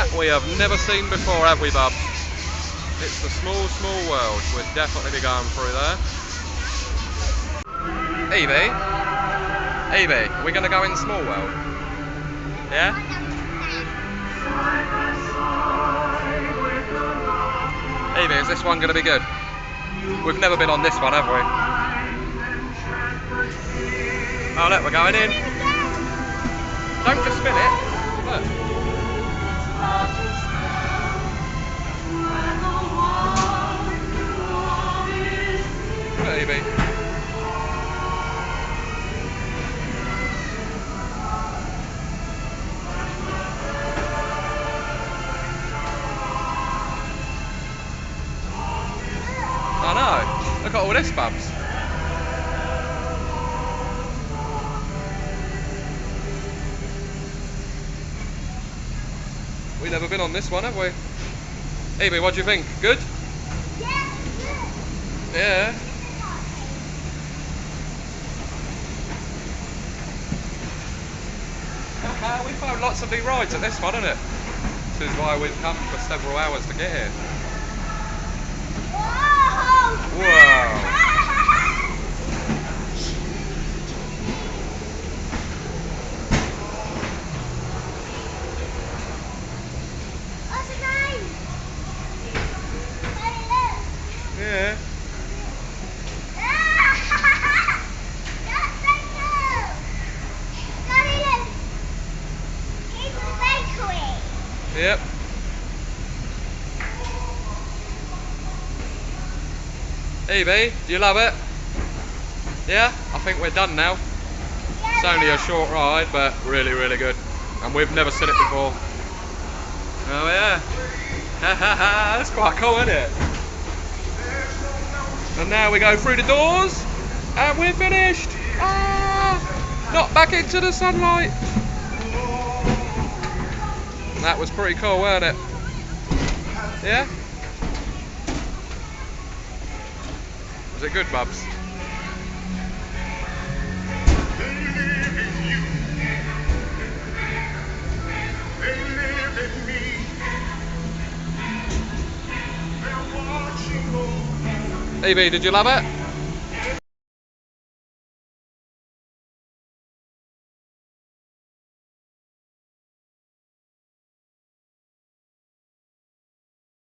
that we have never seen before, have we, bub? It's a small, small world. We'll definitely be going through there. Evie? Evie, we're going to go in small world? Yeah? Evie, is this one going to be good? We've never been on this one, have we? Oh look, we're going in. Don't just spin it. Look. Maybe. I know. Look at all this, bubs. We've never been on this one, have we? Evie, what do you think? Good? Yeah. Yeah. We found lots of new rides at this one, isn't it? This is why we've come for several hours to get here. Wow. What's the name? Yeah. Yep. Evie, do you love it? Yeah? I think we're done now. It's only a short ride, but really, really good. And we've never seen it before. Oh yeah. That's quite cool, isn't it? And now we go through the doors, and we're finished. Ah, not back into the sunlight. That was pretty cool, wasn't it? Yeah? Was it good, bubs? Evie, did you love it?